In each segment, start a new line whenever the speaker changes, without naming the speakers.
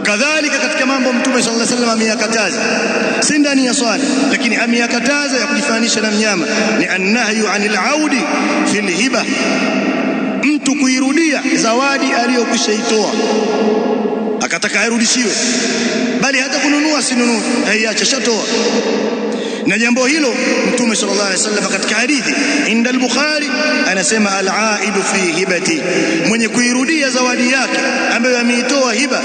Kadhalika katika mambo Mtume sallallahu alaihi wasallam ameyakataza, si ndani ya swala, lakini ameyakataza ya kujifananisha na mnyama, ni annahyu anil audi fil hiba, mtu kuirudia zawadi aliyokwishaitoa akataka airudishiwe, bali hata kununua sinunue, aiacha shatoa. Na jambo hilo Mtume sallallahu alaihi wasallam katika hadithi inda al-Bukhari anasema al-aidu fi hibati, mwenye kuirudia zawadi yake ambayo ameitoa hiba,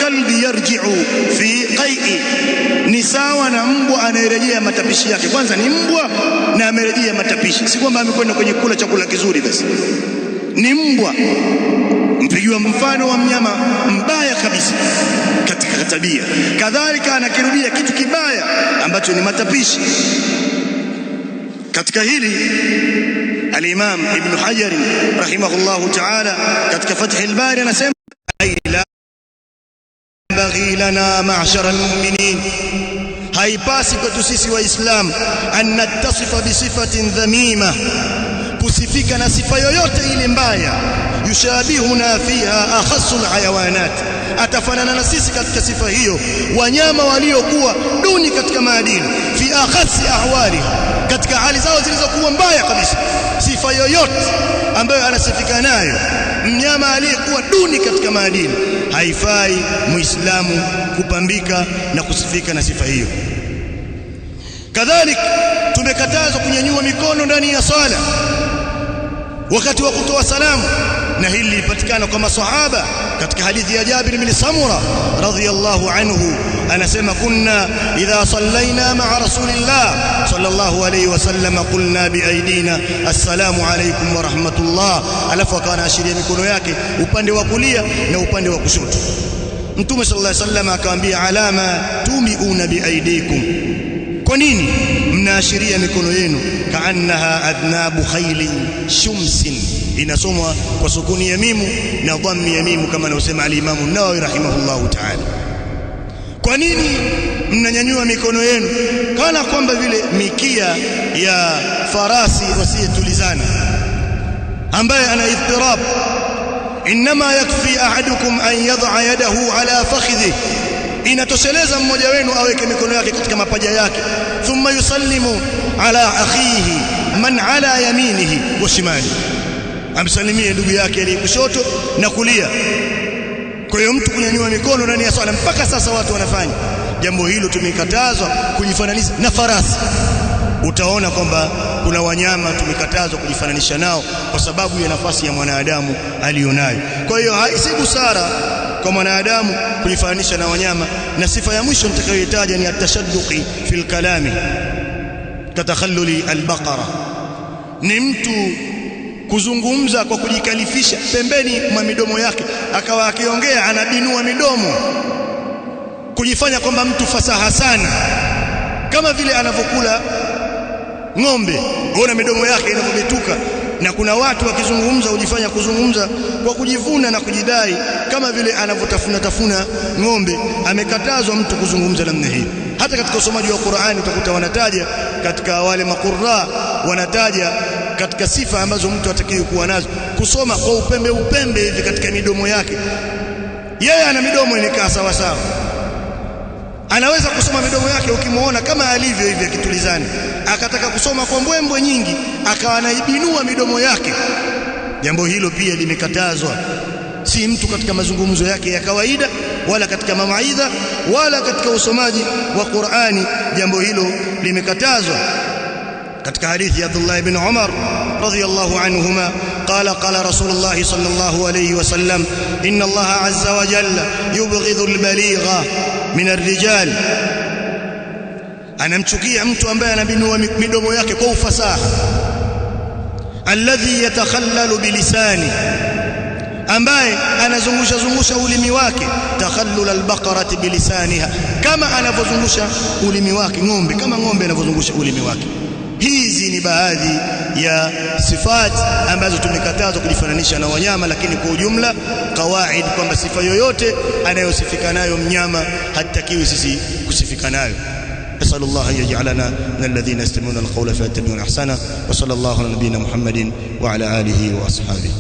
kalbi yarji'u fi qai'i, ni sawa na mbwa anayerejea matapishi yake. Kwanza ni mbwa na amerejea matapishi, si kwamba amekwenda kwenye kula chakula kizuri basi, ni mbwa. Mpigiwa mfano wa mnyama mbaya kabisa katika tabia, kadhalika anakirudia kitu kibaya ambacho ni matapishi. Katika hili al-Imam Ibn Hajar rahimahullahu ta'ala katika Fath al-Bari anasema la baghi lana ma'shara al-mu'minin, haipasi kwetu sisi waislamu an nattasifa bi sifatin dhamima, kusifika na sifa yoyote ile mbaya, yushabihuna fiha akhassul hayawanat, atafanana na sisi katika sifa hiyo wanyama waliokuwa duni katika maadili, fi akhassi ahwali, katika hali zao zilizokuwa mbaya kabisa. Sifa yoyote ambayo anasifika nayo mnyama aliyekuwa duni katika maadili, haifai muislamu kupambika na kusifika na sifa hiyo. Kadhalika tumekatazwa kunyanyua mikono ndani ya sala wakati wa kutoa salamu, na hili lilipatikana kwa maswahaba katika hadithi ya Jabir bin Samura radhiyallahu anhu, anasema kunna idha sallaina ma'a rasulillah sallallahu alayhi wasallam qulna bi aidina assalamu alaykum wa rahmatullah, alafu akawa anaashiria mikono yake upande wa kulia na upande wa kushoto. Mtume sallallahu alayhi wasallam akaambia alama tumiuna bi aidikum, kwa nini mnaashiria mikono yenu? Kaannaha adnabu khayli shumsin, inasomwa kwa sukuni ya mimu na dhammi ya mimu kama anavyosema al-Imam an-Nawawi rahimahullahu ta'ala. Kwa nini mnanyanyua mikono yenu? Kana kwamba vile mikia ya farasi wasiyetulizana ambaye ana idhtirab. Inma yakfi ahadukum an yad'a yadahu ala fakhidhihi, inatosheleza mmoja wenu aweke mikono yake katika mapaja yake, thumma yusallimu ala akhihi man ala yaminihi wa shimali, amsalimie ndugu yake aliye kushoto na kulia. Kwa hiyo mtu kunyanyua mikono ndani ya swala, mpaka sasa watu wanafanya jambo hilo. Tumekatazwa kujifananisha na farasi. Utaona kwamba kuna wanyama tumekatazwa kujifananisha nao kwa sababu ya nafasi ya mwanadamu alionayo. Kwa hiyo si busara kwa mwanadamu kujifananisha na wanyama. Na sifa ya mwisho nitakayoitaja ni atashadduqi fil kalami katakhalluli albaqara, ni mtu kuzungumza kwa kujikalifisha pembeni mwa midomo yake, akawa akiongea anabinua midomo, kujifanya kwamba mtu fasaha sana, kama vile anavyokula ng'ombe, ona midomo yake inavyobetuka. Na kuna watu wakizungumza hujifanya kuzungumza kwa kujivuna na kujidai kama vile anavyotafuna ng'ombe. Amekatazwa mtu kuzungumza namna hii. Hata katika usomaji wa Qur'ani utakuta wanataja katika wale makurra, wanataja katika sifa ambazo mtu atakiwa kuwa nazo, kusoma kwa upembe hivi katika midomo yake. Yeye ana midomo inakaa sawa sawa, anaweza kusoma midomo yake ukimuona kama alivyo hivi akitulizana. Akataka kusoma kwa mbwembwe nyingi, akawa anaibinua midomo yake. Jambo hilo pia limekatazwa. Si mtu katika mazungumzo yake ya kawaida, wala katika mawaidha, wala katika usomaji wa Qur'ani, jambo hilo limekatazwa. katika hadithi ya Abdullah ibn Umar radhiyallahu anhuma qala Rasulullah sallallahu alayhi wasallam inna Allah azza wa jalla yubghidhu al-baligha min ar-rijal, anamchukia mtu ambaye anabinua midomo yake kwa ufasaha, alladhi yatakhallalu bilisani, ambaye anazungusha ulimi wake, takhallul albaqarati bilisaniha, kama anavyozungusha ulimi wake ng'ombe, kama ng'ombe anavyozungusha ulimi wake. Hizi ni baadhi ya sifati ambazo tumekatazwa kujifananisha na wanyama, lakini kwa ujumla kawaid kwamba sifa yoyote anayosifika nayo mnyama hatakiwi sisi kusifika nayo. أسأل الله أن يجعلنا من الذين يستمعون القول فيتبعون أحسنه، وصلى الله على نبينا محمد وعلى آله وأصحابه.